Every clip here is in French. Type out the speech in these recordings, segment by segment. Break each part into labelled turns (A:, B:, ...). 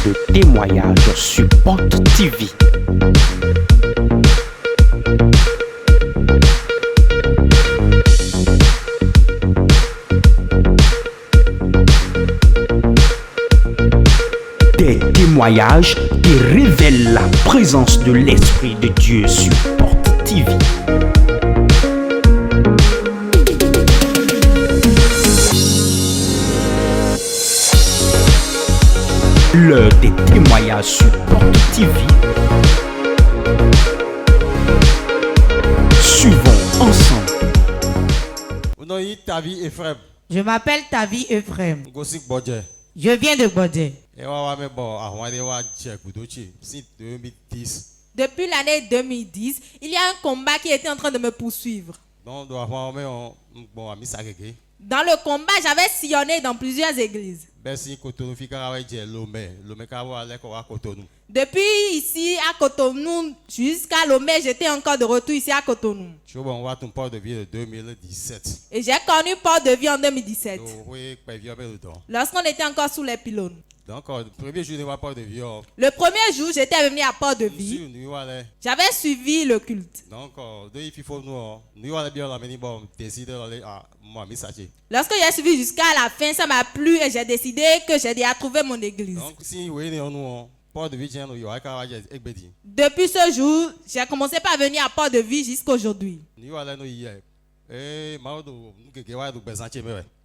A: de témoignages sur Porte TV. Des témoignages qui révèlent la présence de l'Esprit de Dieu sur Porte TV. L'heure des témoignages sur Porte TV. Suivons ensemble.
B: Je m'appelle Tavi Ephraim. Je viens de Bodé. Depuis l'année 2010, il y a un combat qui était en train de me poursuivre. Dans le combat, j'avais sillonné dans plusieurs églises. Depuis ici à Cotonou jusqu'à Lomé, j'étais encore de retour ici à Cotonou. Et j'ai connu Port de Vie en 2017. Lorsqu'on était encore sous les pylônes. Le premier jour, j'étais venu à Port de Vie. J'avais suivi le culte. Lorsque j'ai suivi jusqu'à la fin, ça m'a plu et j'ai décidé que j'ai déjà trouvé mon église. Depuis ce jour, j'ai commencé par venir à Port de Vie jusqu'à aujourd'hui.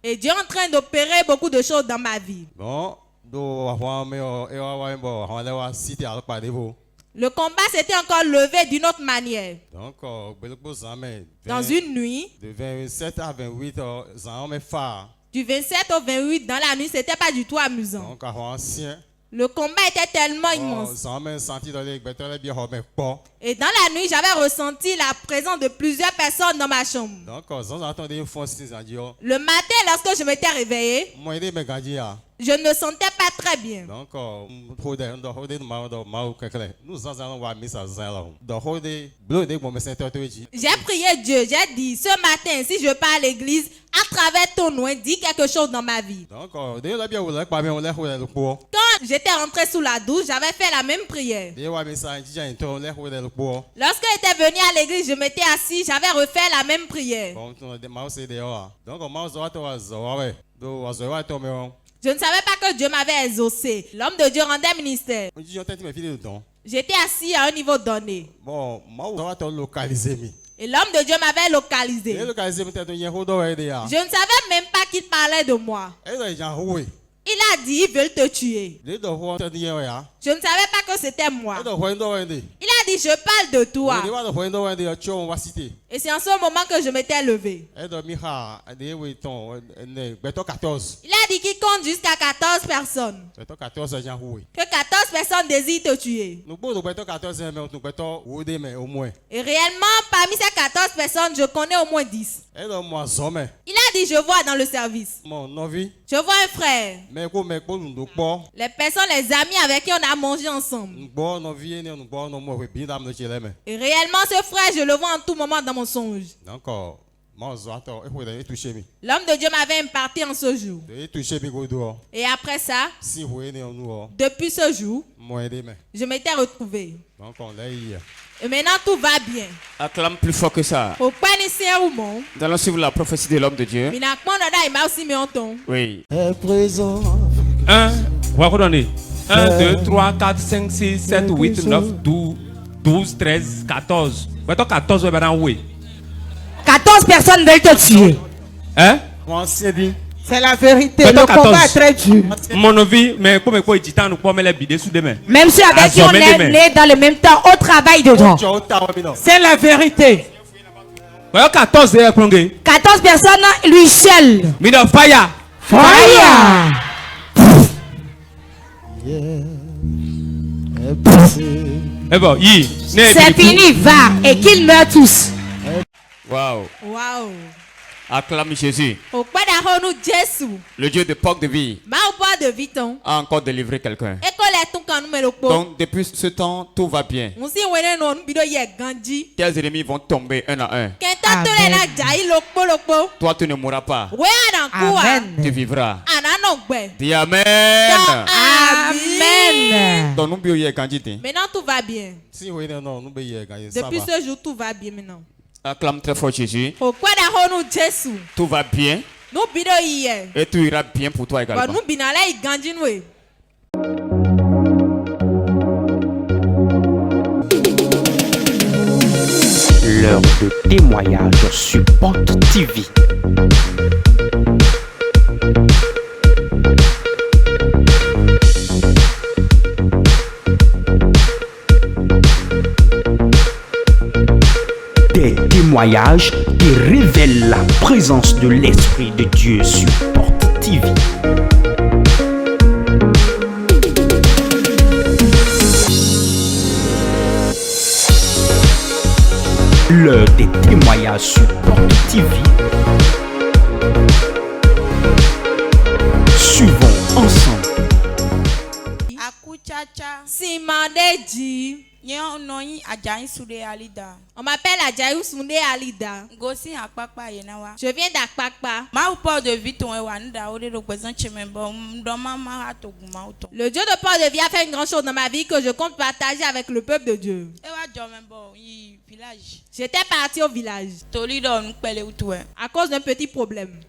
B: Et Dieu est en train d'opérer beaucoup de choses dans ma vie. Le combat s'était encore levé d'une autre manière. Dans une nuit, du 27 au 28 dans la nuit, c'était pas du tout amusant. Le combat était tellement immense. Et dans la nuit, j'avais ressenti la présence de plusieurs personnes dans ma chambre. Le matin, lorsque je m'étais réveillé, je ne me sentais pas très bien. J'ai prié Dieu, j'ai dit, ce matin, si je pars à l'église, à travers ton nom, dis quelque chose dans ma vie. Quand j'étais rentré sous la douche, j'avais fait la même prière. Lorsque j'étais venu à l'église, je m'étais assis, j'avais refait la même prière. Je ne savais pas que Dieu m'avait exaucé. L'homme de Dieu rendait ministère. J'étais assis à un niveau donné. Et l'homme de Dieu m'avait localisé. Je ne savais même pas qu'il parlait de moi. Il a dit, ils veulent te tuer. Je ne savais pas que c'était moi. Il a dit, je parle de toi. Et c'est en ce moment que je m'étais levé. Il a dit qu'il compte jusqu'à 14 personnes. Que 14 personnes désirent te tuer. Et réellement, parmi ces 14 personnes, je connais au moins 10. Il a dit, je vois dans le service. Je vois un frère. Les personnes, les amis avec qui on a mangé ensemble. Et réellement, ce frère, je le vois en tout moment dans mon songe. L'homme de Dieu m'avait imparti en ce jour. Et après ça, depuis ce jour, je m'étais retrouvé. Et maintenant tout va bien.
C: Acclame plus fort que ça. Nous allons suivre la prophétie de l'homme de Dieu. Oui.
D: 1, 2, 3, 4, 5, 6, 7, 8, 9, 12, 13, 14.
B: 14 personnes veulent te tuer.
D: Hein?
B: C'est la vérité. Le combat est très dur. Même si avec qui on est né dans le même temps, on travaille dedans. C'est la vérité.
D: 14
B: personnes, lui seul.
D: Fire.
B: Fire. C'est fini, va. Et qu'ils meurent tous.
C: Wow.
B: Wow.
C: Acclame Jésus. Le Dieu de Porte de Vie a encore délivré quelqu'un. Donc depuis ce temps, tout va bien. Tes ennemis vont tomber un à un.
B: Amen.
C: Toi, tu ne mourras pas.
B: Amen.
C: Tu vivras.
B: Amen.
C: Dis Amen.
B: Amen. Amen. Maintenant tout va bien. Depuis ce jour tout va bien maintenant.
C: Acclame très fort Jésus.
B: Tout
C: va bien. Et tout ira bien pour toi également.
A: L'heure de témoignage sur Porte TV. Des témoignages qui révèlent la présence de l'Esprit de Dieu sur Porte TV. L'heure des témoignages sur Porte TV. Suivons ensemble.
B: On m'appelle Adjaïou Soundé Alida. Je viens d'Akpakpa. Le Dieu de Port de Vie a fait une grande chose dans ma vie que je compte partager avec le peuple de Dieu. J'étais parti au village à cause d'un petit problème.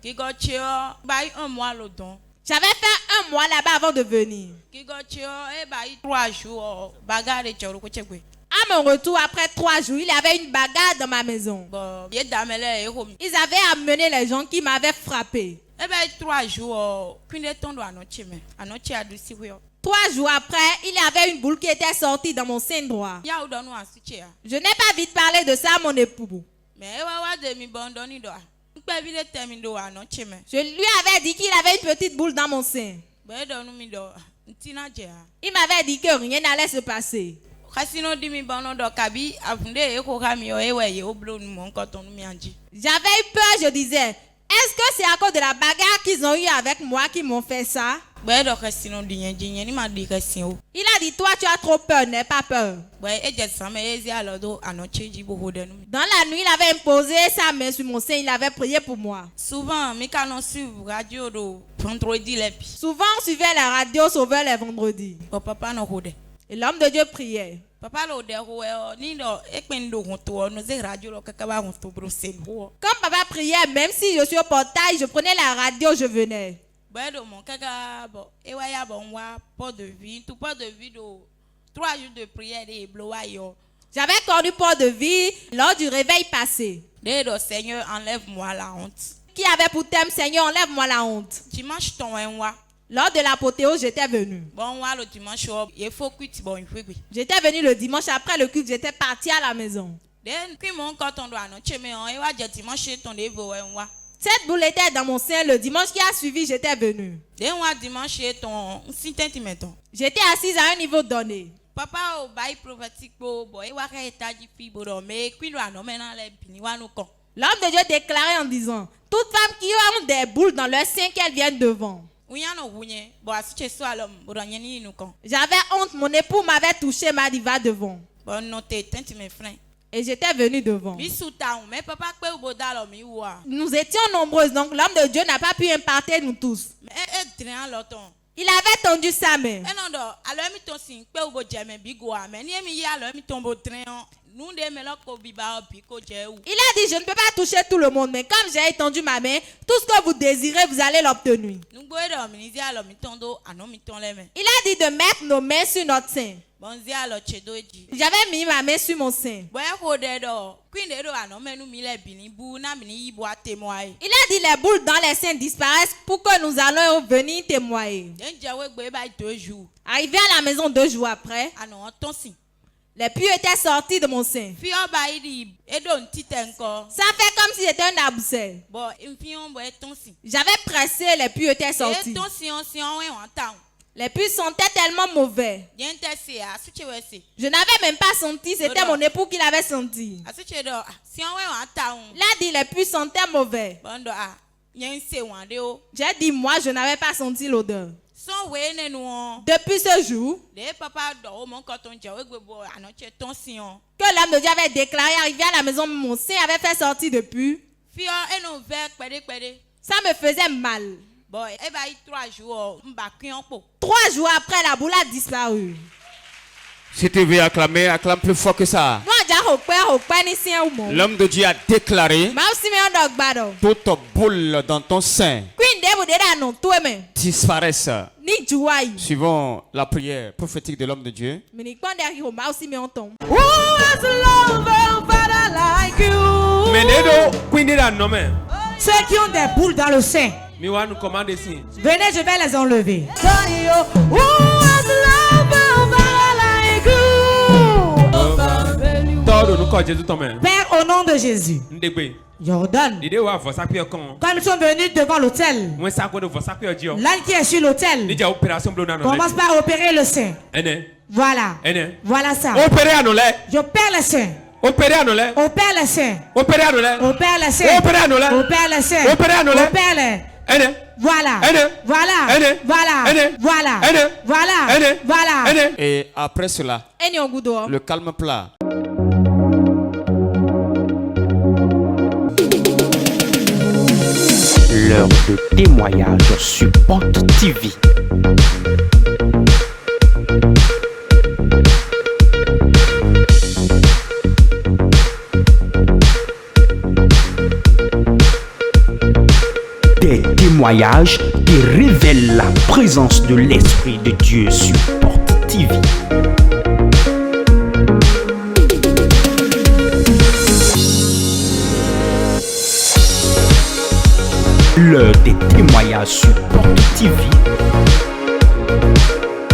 B: J'avais fait 1 mois là-bas avant de venir. À mon retour, après 3 jours, il y avait une bagarre dans ma maison. Ils avaient amené les gens qui m'avaient frappé. 3 jours après, il y avait une boule qui était sortie dans mon sein droit. Je n'ai pas vite parlé de ça à mon époux. Je lui avais dit qu'il avait une petite boule dans mon sein. Il m'avait dit que rien n'allait se passer. J'avais eu peur, je disais, est-ce que c'est à cause de la bagarre qu'ils ont eu avec moi qu'ils m'ont fait ça? Il a dit, toi tu as trop peur, n'aie pas peur. Dans la nuit, il avait imposé sa main sur mon sein, il avait prié pour moi. Souvent, on suivait la radio Sauveur les vendredis. Et l'homme de Dieu priait. Quand papa priait, même si je suis au portail, je prenais la radio, je venais. J'avais connu Port de Vie lors du réveil passé. Seigneur, enlève-moi la honte. Qui avait pour thème Seigneur, enlève-moi la honte. Lors de l'apothéose, j'étais venu. J'étais venu le dimanche après le culte, j'étais parti à la maison. Cette boule était dans mon sein. Le dimanche qui a suivi, j'étais venu. J'étais assise à un niveau donné. L'homme de Dieu déclarait en disant, toute femme qui a des boules dans leur sein, qu'elle vienne devant. J'avais honte, mon époux m'avait touché, m'a dit va devant. Et j'étais venu devant. Nous étions nombreuses, donc l'homme de Dieu n'a pas pu imparter nous tous. Il avait tendu sa main. Il a dit, je ne peux pas toucher tout le monde, mais comme j'ai étendu ma main, tout ce que vous désirez, vous allez l'obtenir. Il a dit de mettre nos mains sur notre sein. J'avais mis ma main sur mon sein. Il a dit les boules dans les seins disparaissent pour que nous allons venir témoigner. Arrivé à la maison 2 jours après, les puits étaient sortis de mon sein. Ça fait comme si c'était un abcès. J'avais pressé, les puits étaient sortis. Les puits sentaient tellement mauvais. Je n'avais même pas senti, c'était mon époux qui l'avait senti. Il a dit les puits sentaient mauvais. J'ai dit moi je n'avais pas senti l'odeur. Depuis ce jour, que l'homme de Dieu avait déclaré, arrivé à la maison, mon sein avait fait sortir de puits. Ça me faisait mal. 3 jours après, la boule a disparu.
C: Si tu veux acclamer, acclame plus fort que ça. L'homme de Dieu a déclaré toute boule dans ton sein disparaisse. Suivant la prière prophétique de l'homme de Dieu.
B: Ceux qui ont des boules dans le sein, venez, je vais les enlever. Père, au nom de Jésus, Jordan, quand nous sommes venus devant l'autel, l'âne qui est sur l'autel commence par opérer le sein. Voilà. Voilà ça. J'opère le sein. Opère le sein. Opère le sein. Opère le sein. Opère le sein. Opère le. Voilà. Voilà. Voilà. Voilà. Voilà.
C: Et après cela, le calme plat.
A: L'heure de témoignage sur Porte TV. Des témoignages qui révèlent la présence de l'Esprit de Dieu sur Porte TV. L'heure des témoignages sur Porte TV